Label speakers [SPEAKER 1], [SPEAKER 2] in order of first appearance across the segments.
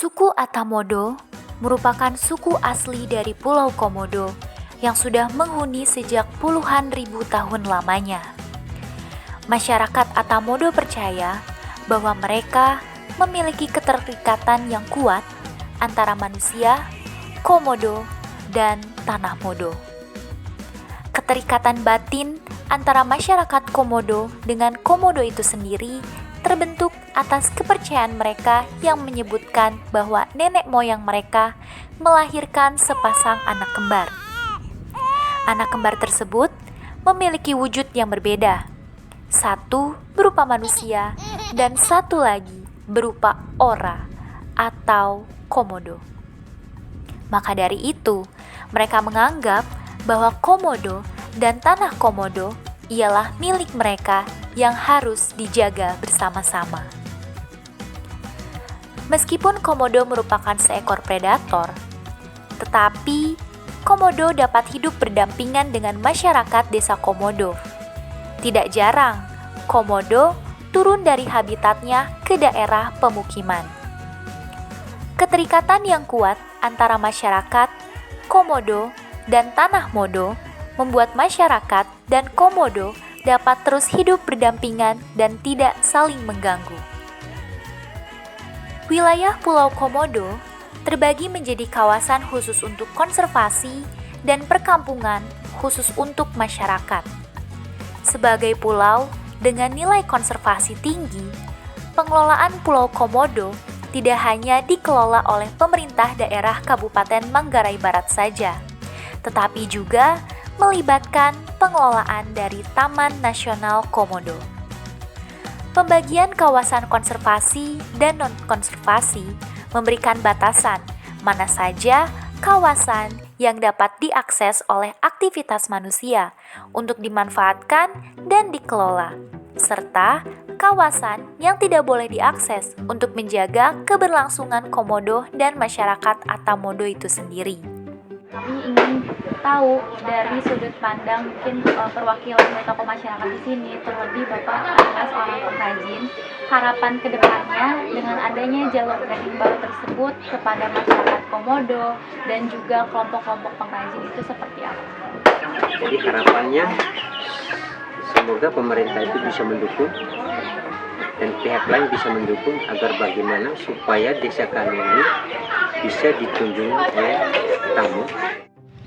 [SPEAKER 1] Suku Atamodo merupakan suku asli dari Pulau Komodo yang sudah menghuni sejak puluhan ribu tahun lamanya. Masyarakat Atamodo percaya bahwa mereka memiliki keterikatan yang kuat antara manusia, Komodo, dan tanah Modo. Keterikatan batin antara masyarakat Komodo dengan Komodo itu sendiri terbentuk atas kepercayaan mereka yang menyebutkan bahwa nenek moyang mereka melahirkan sepasang anak kembar. Anak kembar tersebut memiliki wujud yang berbeda. Satu berupa manusia dan satu lagi berupa ora atau Komodo. Maka dari itu, mereka menganggap bahwa Komodo dan tanah Komodo ialah milik mereka yang harus dijaga bersama-sama. Meskipun Komodo merupakan seekor predator, tetapi Komodo dapat hidup berdampingan dengan masyarakat desa Komodo. Tidak jarang, Komodo turun dari habitatnya ke daerah pemukiman. Keterikatan yang kuat antara masyarakat, Komodo, dan tanah Modo membuat masyarakat dan Komodo dapat terus hidup berdampingan dan tidak saling mengganggu. Wilayah Pulau Komodo terbagi menjadi kawasan khusus untuk konservasi dan perkampungan khusus untuk masyarakat. Sebagai pulau dengan nilai konservasi tinggi, pengelolaan Pulau Komodo tidak hanya dikelola oleh pemerintah daerah Kabupaten Manggarai Barat saja, tetapi juga melibatkan pengelolaan dari Taman Nasional Komodo. Pembagian kawasan konservasi dan non-konservasi memberikan batasan mana saja kawasan yang dapat diakses oleh aktivitas manusia untuk dimanfaatkan dan dikelola, serta kawasan yang tidak boleh diakses untuk menjaga keberlangsungan Komodo dan masyarakat Atamodo itu sendiri. Kami ingin tahu dari sudut pandang mungkin perwakilan dari tokoh masyarakat di sini, terlebih Bapak adalah seorang pengrajin, harapan kedepannya dengan adanya jalur trekking baru tersebut kepada masyarakat Komodo dan juga kelompok-kelompok pengrajin itu seperti apa?
[SPEAKER 2] Jadi harapannya semoga pemerintah itu bisa mendukung dan pihak lain bisa mendukung agar bagaimana supaya desa kami ini bisa dikunjungi oleh tamu.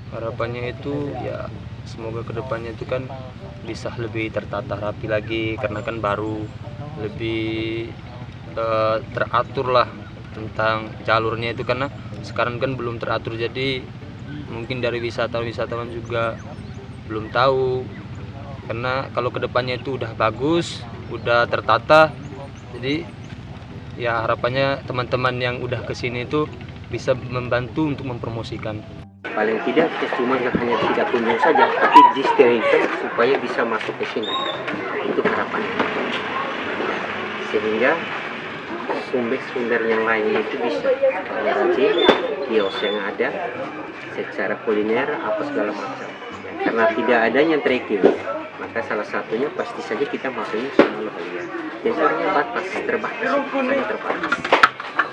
[SPEAKER 3] Harapannya itu ya semoga kedepannya itu kan bisa lebih tertata rapi lagi karena kan baru lebih teratur lah tentang jalurnya itu, karena sekarang kan belum teratur, jadi mungkin dari wisatawan juga belum tahu, karena kalau kedepannya itu udah bagus, udah tertata, jadi ya harapannya teman-teman yang udah kesini itu bisa membantu untuk mempromosikan.
[SPEAKER 2] Paling tidak cuma hanya tidak kunjung saja, tapi disterilkan supaya bisa masuk ke sini. Itu harapannya. Sehingga sumber-sumber yang lainnya itu bisa menjadi kios yang ada secara kuliner apa segala macam. Karena tidak adanya trekking, maka salah satunya pasti saja kita masuknya sama lokalia. Biasanya sangat terbatas.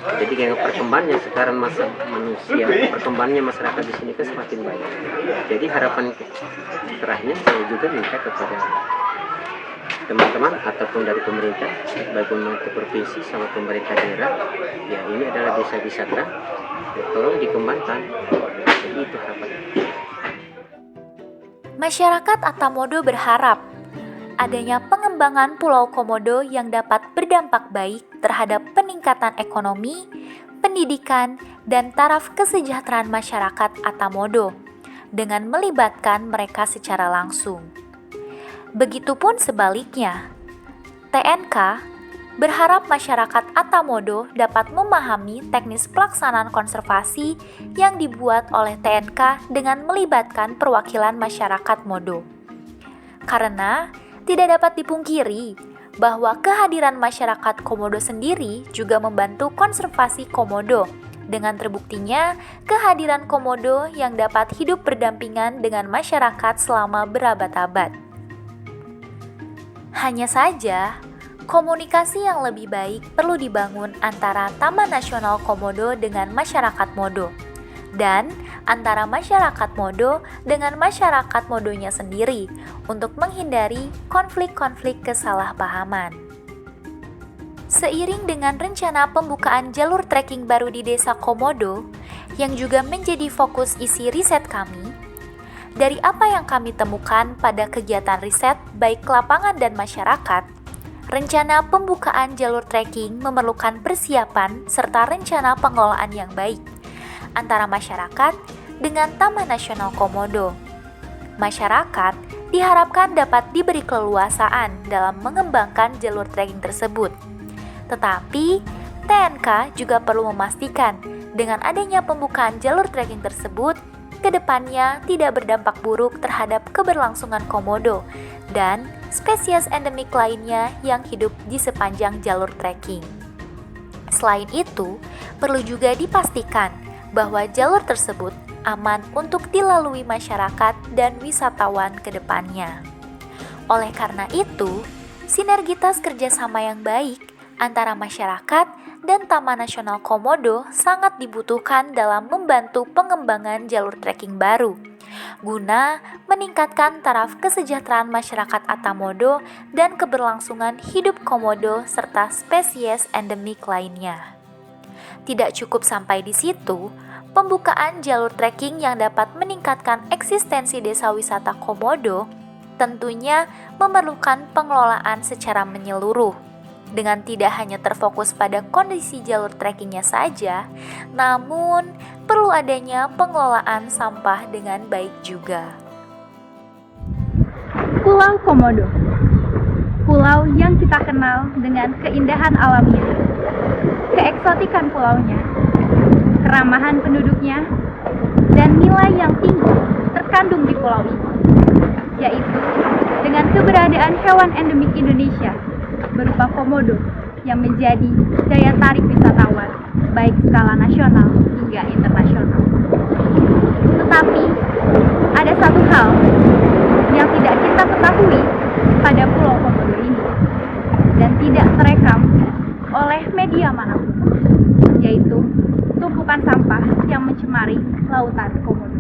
[SPEAKER 2] Jadi kayak perkembangannya sekarang masa manusia, perkembangannya masyarakat di sini kan semakin banyak. Jadi harapan terakhirnya saya juga minta kepada teman-teman ataupun dari pemerintah, baik pemerintah provinsi sama pemerintah daerah, ya ini adalah desa wisata, ya, tolong dikembangkan. Jadi itu harapan.
[SPEAKER 1] Masyarakat Atamodo berharap adanya pengembangan Pulau Komodo yang dapat berdampak baik terhadap peningkatan ekonomi, pendidikan, dan taraf kesejahteraan masyarakat Atamodo dengan melibatkan mereka secara langsung. Begitupun sebaliknya, TNK berharap masyarakat Atamodo dapat memahami teknis pelaksanaan konservasi yang dibuat oleh TNK dengan melibatkan perwakilan masyarakat Modo. Karena tidak dapat dipungkiri bahwa kehadiran masyarakat Komodo sendiri juga membantu konservasi Komodo, dengan terbuktinya kehadiran Komodo yang dapat hidup berdampingan dengan masyarakat selama berabad-abad. Hanya saja, Komunikasi yang lebih baik perlu dibangun antara Taman Nasional Komodo dengan masyarakat Modo, dan antara masyarakat Modo dengan masyarakat Modonya sendiri untuk menghindari konflik-konflik kesalahpahaman. Seiring dengan rencana pembukaan jalur trekking baru di Desa Komodo, yang juga menjadi fokus isi riset kami, dari apa yang kami temukan pada kegiatan riset baik lapangan dan masyarakat, rencana pembukaan jalur trekking memerlukan persiapan serta rencana pengelolaan yang baik antara masyarakat dengan Taman Nasional Komodo. Masyarakat diharapkan dapat diberi keleluasaan dalam mengembangkan jalur trekking tersebut. Tetapi, TNK juga perlu memastikan dengan adanya pembukaan jalur trekking tersebut, kedepannya tidak berdampak buruk terhadap keberlangsungan komodo dan spesies endemik lainnya yang hidup di sepanjang jalur trekking. Selain itu, perlu juga dipastikan bahwa jalur tersebut aman untuk dilalui masyarakat dan wisatawan ke depannya. Oleh karena itu, sinergitas kerjasama yang baik antara masyarakat dan Taman Nasional Komodo sangat dibutuhkan dalam membantu pengembangan jalur trekking baru, guna meningkatkan taraf kesejahteraan masyarakat Atamodo dan keberlangsungan hidup komodo serta spesies endemik lainnya. Tidak cukup sampai di situ, pembukaan jalur trekking yang dapat meningkatkan eksistensi desa wisata Komodo tentunya memerlukan pengelolaan secara menyeluruh, dengan tidak hanya terfokus pada kondisi jalur trekkingnya saja, namun perlu adanya pengelolaan sampah dengan baik juga.
[SPEAKER 4] Pulau Komodo, pulau yang kita kenal dengan keindahan alamnya, keeksotikan pulaunya, keramahan penduduknya, dan nilai yang tinggi terkandung di pulau ini, yaitu dengan keberadaan hewan endemik Indonesia berupa komodo yang menjadi daya tarik wisatawan baik skala nasional hingga internasional. Tetapi ada satu hal yang tidak kita ketahui pada Pulau Komodo ini dan tidak terekam oleh media manapun, yaitu tumpukan sampah yang mencemari lautan Komodo.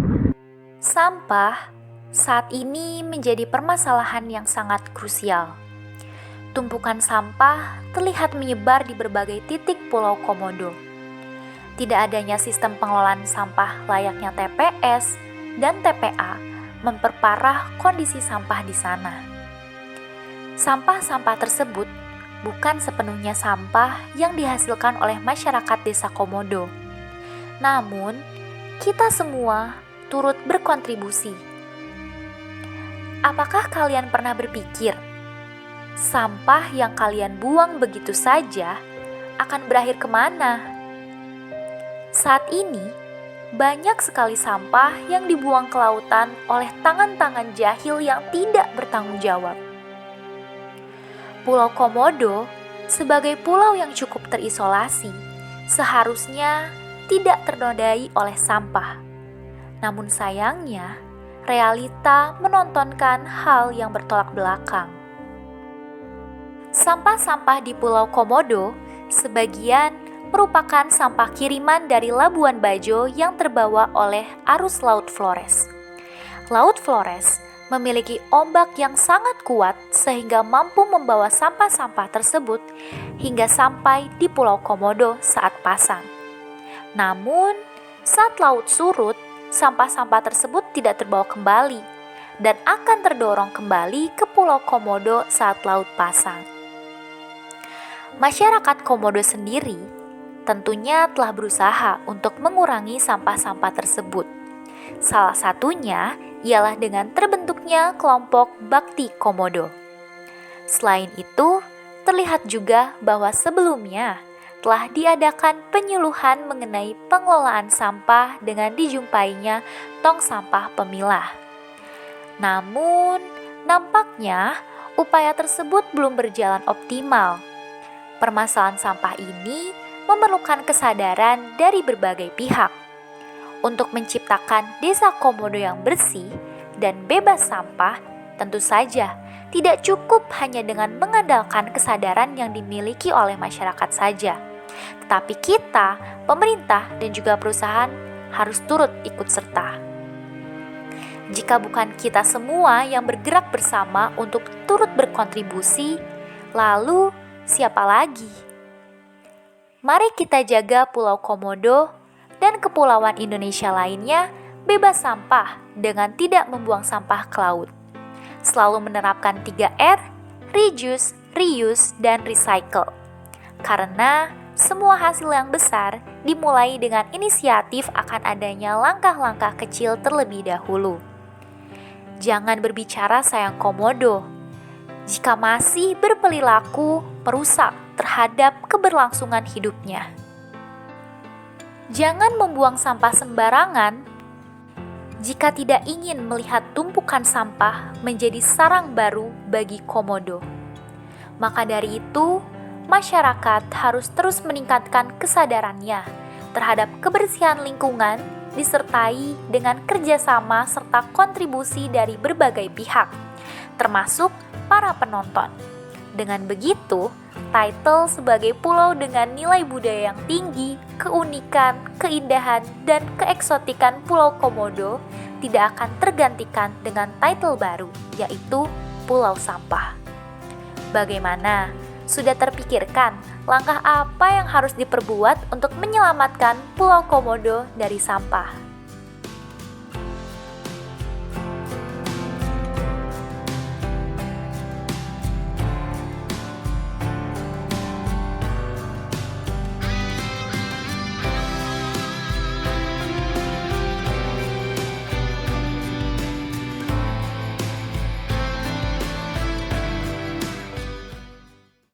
[SPEAKER 1] Sampah saat ini menjadi permasalahan yang sangat krusial. Tumpukan sampah terlihat menyebar di berbagai titik Pulau Komodo. Tidak adanya sistem pengelolaan sampah layaknya TPS dan TPA memperparah kondisi sampah di sana. Sampah-sampah tersebut bukan sepenuhnya sampah yang dihasilkan oleh masyarakat desa Komodo. Namun, kita semua turut berkontribusi. Apakah kalian pernah berpikir sampah yang kalian buang begitu saja akan berakhir kemana? Saat ini, banyak sekali sampah yang dibuang ke lautan oleh tangan-tangan jahil yang tidak bertanggung jawab. Pulau Komodo, sebagai pulau yang cukup terisolasi, seharusnya tidak ternodai oleh sampah. Namun sayangnya, realita menontonkan hal yang bertolak belakang. Sampah-sampah di Pulau Komodo sebagian merupakan sampah kiriman dari Labuan Bajo yang terbawa oleh arus Laut Flores. Laut Flores memiliki ombak yang sangat kuat sehingga mampu membawa sampah-sampah tersebut hingga sampai di Pulau Komodo saat pasang. Namun, saat laut surut, sampah-sampah tersebut tidak terbawa kembali dan akan terdorong kembali ke Pulau Komodo saat laut pasang. Masyarakat Komodo sendiri tentunya telah berusaha untuk mengurangi sampah-sampah tersebut. Salah satunya ialah dengan terbentuknya kelompok Bakti Komodo. Selain itu, terlihat juga bahwa sebelumnya telah diadakan penyuluhan mengenai pengelolaan sampah dengan dijumpainya tong sampah pemilah. Namun, nampaknya upaya tersebut belum berjalan optimal. Permasalahan sampah ini memerlukan kesadaran dari berbagai pihak untuk menciptakan desa Komodo yang bersih dan bebas sampah. Tentu saja, tidak cukup hanya dengan mengandalkan kesadaran yang dimiliki oleh masyarakat saja, tetapi kita, pemerintah, dan juga perusahaan harus turut ikut serta. Jika bukan kita semua yang bergerak bersama untuk turut berkontribusi, lalu siapa lagi? Mari kita jaga Pulau Komodo dan kepulauan Indonesia lainnya bebas sampah dengan tidak membuang sampah ke laut. Selalu menerapkan 3R, reduce, reuse, dan recycle. Karena semua hasil yang besar dimulai dengan inisiatif akan adanya langkah-langkah kecil terlebih dahulu. Jangan berbicara sayang komodo jika masih berperilaku merusak terhadap keberlangsungan hidupnya. Jangan membuang sampah sembarangan jika tidak ingin melihat tumpukan sampah menjadi sarang baru bagi komodo. Maka dari itu, masyarakat harus terus meningkatkan kesadarannya terhadap kebersihan lingkungan disertai dengan kerjasama serta kontribusi dari berbagai pihak, termasuk para penonton. Dengan begitu, title sebagai pulau dengan nilai budaya yang tinggi, keunikan, keindahan, dan keeksotikan Pulau Komodo tidak akan tergantikan dengan title baru, yaitu Pulau Sampah. Bagaimana? Sudah terpikirkan langkah apa yang harus diperbuat untuk menyelamatkan Pulau Komodo dari sampah?